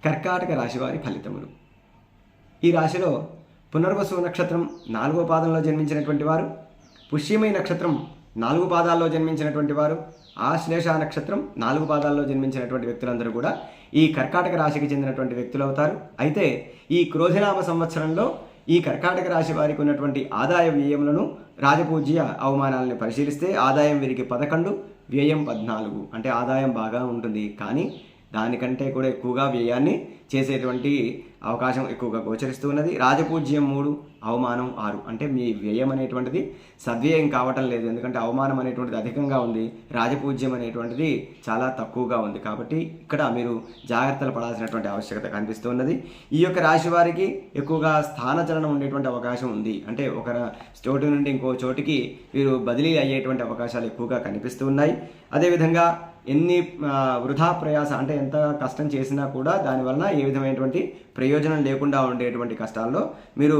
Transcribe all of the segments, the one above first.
కర్కాటక రాశి వారి ఫలితములు. ఈ రాశిలో పునర్వసు నక్షత్రం 4వ పాదంలో జన్మించినటువంటి వారు, పుష్యమి నక్షత్రం 4 పాదాల్లో జన్మించినటువంటి వారు, ఆశ్లేష నక్షత్రం 4 పాదాల్లో జన్మించినటువంటి వ్యక్తులందరూ కూడా ఈ కర్కాటక రాశికి చెందినటువంటి వ్యక్తులు అవుతారు. అయితే ఈ క్రోధినామ సంవత్సరంలో ఈ కర్కాటక రాశి వారికి ఉన్నటువంటి ఆదాయ వ్యయములను, రాజపూజ్య అవమానాలను పరిశీలిస్తే ఆదాయం వీరికి 11, వ్యయం 14. అంటే ఆదాయం బాగా ఉంటుంది, కానీ దానికంటే కూడా ఎక్కువగా వ్యయాన్ని చేసేటువంటి అవకాశం ఎక్కువగా గోచరిస్తూ ఉన్నది. రాజపూజ్యం 3, అవమానం 6. అంటే మీ వ్యయం అనేటువంటిది సద్వ్యయం కావటం లేదు, ఎందుకంటే అవమానం అనేటువంటిది అధికంగా ఉంది, రాజపూజ్యం అనేటువంటిది చాలా తక్కువగా ఉంది. కాబట్టి ఇక్కడ మీరు జాగ్రత్తలు పడాల్సినటువంటి ఆవశ్యకత కనిపిస్తూ ఉన్నది. ఈ యొక్క రాశి వారికి ఎక్కువగా స్థానచలనం ఉండేటువంటి అవకాశం ఉంది. అంటే ఒక చోటు నుండి ఇంకో చోటికి వీరు బదిలీ అయ్యేటువంటి అవకాశాలు ఎక్కువగా కనిపిస్తూ ఉన్నాయి. అదేవిధంగా ఎన్ని వృధా ప్రయాస, అంటే ఎంత కష్టం చేసినా కూడా దానివలన ఏ విధమైనటువంటి ప్రయోజనం లేకుండా ఉండేటువంటి కష్టాల్లో మీరు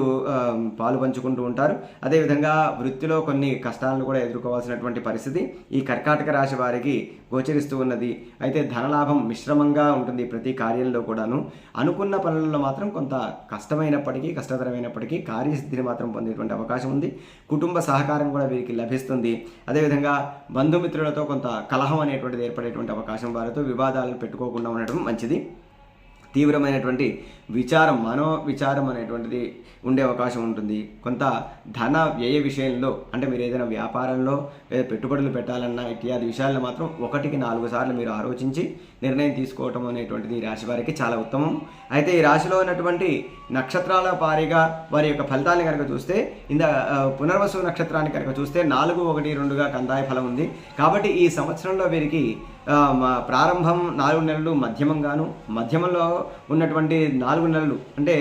పాలు పంచుకుంటూ ఉంటారు. అదేవిధంగా వృత్తిలో కొన్ని కష్టాలను కూడా ఎదుర్కోవాల్సినటువంటి పరిస్థితి ఈ కర్కాటక రాశి వారికి గోచరిస్తూ ఉన్నది. అయితే ధనలాభం మిశ్రమంగా ఉంటుంది ప్రతి కార్యంలో కూడాను. అనుకున్న పనులలో మాత్రం కొంత కష్టతరమైనప్పటికీ కార్యసిద్ధిని మాత్రం పొందేటువంటి అవకాశం ఉంది. కుటుంబ సహకారం కూడా వీరికి లభిస్తుంది. అదేవిధంగా బంధుమిత్రులతో కొంత కలహం అనేటువంటిది ఏర్పడేటువంటి అవకాశం, వారితో వివాదాలను పెట్టుకోకుండా ఉండటం మంచిది. తీవ్రమైనటువంటి విచారం, మనోవిచారం అనేటువంటిది ఉండే అవకాశం ఉంటుంది. కొంత ధన వ్యయ విషయంలో, అంటే మీరు ఏదైనా వ్యాపారంలో లేదా పెట్టుబడులు పెట్టాలన్నా ఇత్యాది విషయాలను మాత్రం 1కి 4 సార్లు మీరు ఆలోచించి నిర్ణయం తీసుకోవటం అనేటువంటిది ఈ రాశి వారికి చాలా ఉత్తమం. అయితే ఈ రాశిలో ఉన్నటువంటి నక్షత్రాల వారీగా వారి యొక్క ఫలితాన్ని కనుక చూస్తే, పునర్వసు నక్షత్రాన్ని కనుక చూస్తే 4, 1, 2గా కందాయ ఫలం ఉంది. కాబట్టి ఈ సంవత్సరంలో వీరికి ప్రారంభం 4 నెలలు మధ్యమంగాను, మధ్యమంలో ఉన్నటువంటి 4 నెలలు, అంటే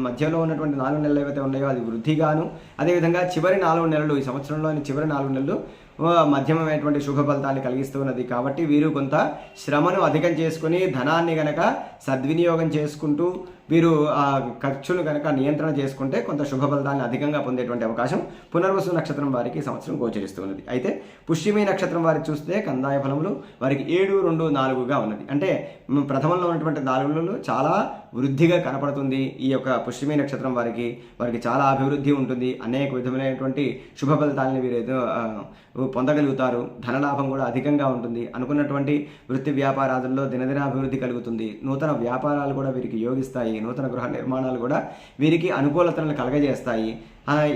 మధ్యలో ఉన్నటువంటి 4 నెలలు ఏవైతే ఉన్నాయో అది వృద్ధిగాను, అదేవిధంగా చివరి 4 నెలలు, ఈ సంవత్సరంలోని చివరి 4 నెలలు మధ్యమైనటువంటి శుభ ఫలితాన్ని కలిగిస్తూ ఉన్నది. కాబట్టి వీరు కొంత శ్రమను అధికం చేసుకుని ధనాన్ని గనక సద్వినియోగం చేసుకుంటూ వీరు ఖర్చును కనుక నియంత్రణ చేసుకుంటే కొంత శుభ ఫలితాన్ని అధికంగా పొందేటువంటి అవకాశం పునర్వసు నక్షత్రం వారికి సంవత్సరం గోచరిస్తూ ఉన్నది. అయితే పుష్యమి నక్షత్రం వారికి చూస్తే కందాయ ఫలములు వారికి 7, 2, 4గా ఉన్నది. అంటే ప్రథమంలో ఉన్నటువంటి 4 నెలలు చాలా వృద్ధిగా కనపడుతుంది. ఈ యొక్క పుష్యమి నక్షత్రం వారికి చాలా అభివృద్ధి ఉంటుంది. అనేక విధమైనటువంటి శుభ ఫలితాలని వీరు పొందగలుగుతారు. ధనలాభం కూడా అధికంగా ఉంటుంది. అనుకున్నటువంటి వృత్తి వ్యాపారాదుల్లో దినదిన అభివృద్ధి కలుగుతుంది. నూతన వ్యాపారాలు కూడా వీరికి యోగిస్తాయి. నూతన గృహ నిర్మాణాలు కూడా వీరికి అనుకూలతలను కలగజేస్తాయి.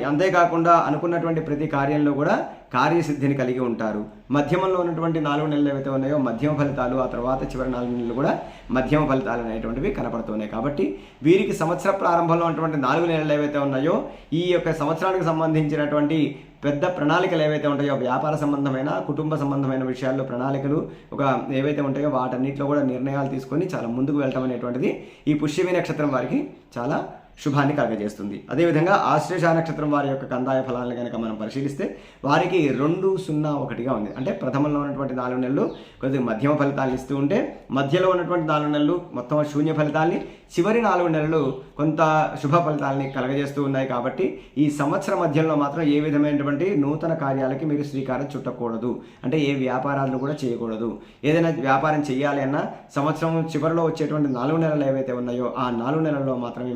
అంతేకాకుండా అనుకున్నటువంటి ప్రతి కార్యంలో కూడా కార్యసిద్ధిని కలిగి ఉంటారు. మధ్యమంలో ఉన్నటువంటి 4 నెలలు ఏవైతే ఉన్నాయో మధ్యమ ఫలితాలు, ఆ తర్వాత చివరి 4 నెలలు కూడా మధ్యమ ఫలితాలు అనేటువంటివి కనపడుతున్నాయి. కాబట్టి వీరికి సంవత్సర ప్రారంభంలో ఉన్నటువంటి 4 నెలలు ఏవైతే ఉన్నాయో ఈ యొక్క సంవత్సరానికి సంబంధించినటువంటి పెద్ద ప్రణాళికలు ఏవైతే ఉంటాయో, వ్యాపార సంబంధమైన, కుటుంబ సంబంధమైన విషయాల్లో ప్రణాళికలు ఏవైతే ఉంటాయో వాటన్నిటిలో కూడా నిర్ణయాలు తీసుకొని చాలా ముందుకు వెళ్ళటం అనేటువంటిది ఈ పుష్యమి నక్షత్రం వారికి చాలా శుభాన్ని కలగజేస్తుంది. అదేవిధంగా ఆశ్లేష నక్షత్రం వారి యొక్క కందాయ ఫలాలను కనుక మనం పరిశీలిస్తే వారికి 2, 0, 1గా ఉంది. అంటే ప్రథమంలో ఉన్నటువంటి 4 నెలలు కొద్దిగా మధ్యమ ఫలితాలను ఇస్తూ ఉంటే, మధ్యలో ఉన్నటువంటి 4 నెలలు మొత్తం శూన్య ఫలితాల్ని, చివరి 4 నెలలు కొంత శుభ ఫలితాలని కలగజేస్తూ ఉన్నాయి. కాబట్టి ఈ సంవత్సర మధ్యంలో మాత్రం ఏ విధమైనటువంటి నూతన కార్యాలకి మీరు శ్రీకారం చుట్టకూడదు. అంటే ఏ వ్యాపారాలను కూడా చేయకూడదు. ఏదైనా వ్యాపారం చేయాలి అన్నా సంవత్సరం చివరిలో వచ్చేటువంటి 4 నెలలు ఏవైతే ఉన్నాయో ఆ 4 నెలల్లో మాత్రమే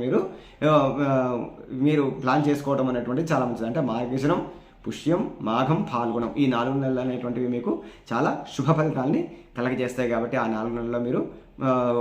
మీరు ప్లాన్ చేసుకోవడం అనేటువంటిది చాలా మంచిది. అంటే మార్గశిరం, పుష్యం, మాఘం, ఫాల్గుణం ఈ 4 నెలలు అనేటువంటివి మీకు చాలా శుభ ఫలితాలని కలగజేస్తాయి. కాబట్టి ఆ 4 నెలల్లో మీరు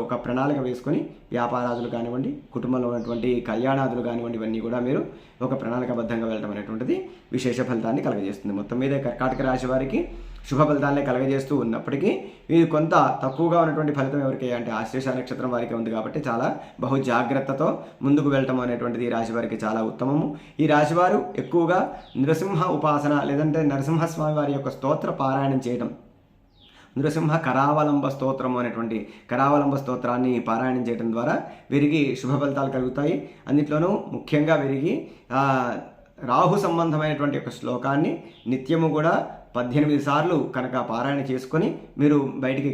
ఒక ప్రణాళిక వేసుకొని వ్యాపారాదులు కానివ్వండి, కుటుంబంలో ఉన్నటువంటి కళ్యాణాదులు కానివ్వండి, ఇవన్నీ కూడా మీరు ఒక ప్రణాళికబద్ధంగా వెళ్ళడం అనేటువంటిది విశేష ఫలితాన్ని కలగజేస్తుంది. మొత్తం మీద కర్కాటక రాశి వారికి శుభ ఫలితాలనే కలగజేస్తూ ఉన్నప్పటికీ ఇది కొంత తక్కువగా ఉన్నటువంటి ఫలితం ఎవరికి అంటే ఆశ్లేష నక్షత్రం వారికి ఉంది. కాబట్టి చాలా బహు జాగ్రత్తతో ముందుకు వెళ్ళటం అనేటువంటిది ఈ రాశి వారికి చాలా ఉత్తమము. ఈ రాశివారు ఎక్కువగా నృసింహ ఉపాసన, లేదంటే నరసింహస్వామి వారి యొక్క స్తోత్ర పారాయణం చేయడం, నృసింహ కరావలంబ స్తోత్రం అనేటువంటి కరావలంబ స్తోత్రాన్ని పారాయణం చేయడం ద్వారా వీరికి శుభ ఫలితాలు కలుగుతాయి. అన్నిట్లోనూ ముఖ్యంగా వీరికి రాహు సంబంధమైనటువంటి ఒక శ్లోకాన్ని నిత్యము కూడా 18 సార్లు కనుక పారాయణ చేసుకొని మీరు బయటికి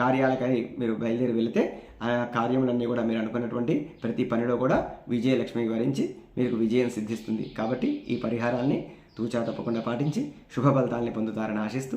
కార్యాలకని మీరు బయలుదేరి వెళితే ఆ కార్యములన్నీ కూడా మీరు అనుకున్నటువంటి ప్రతి పనిలో కూడా విజయలక్ష్మి వరించి మీకు విజయం సిద్ధిస్తుంది. కాబట్టి ఈ పరిహారాన్ని తూచా తప్పకుండా పాటించి శుభ ఫలితాలని పొందుతారని ఆశిస్తూ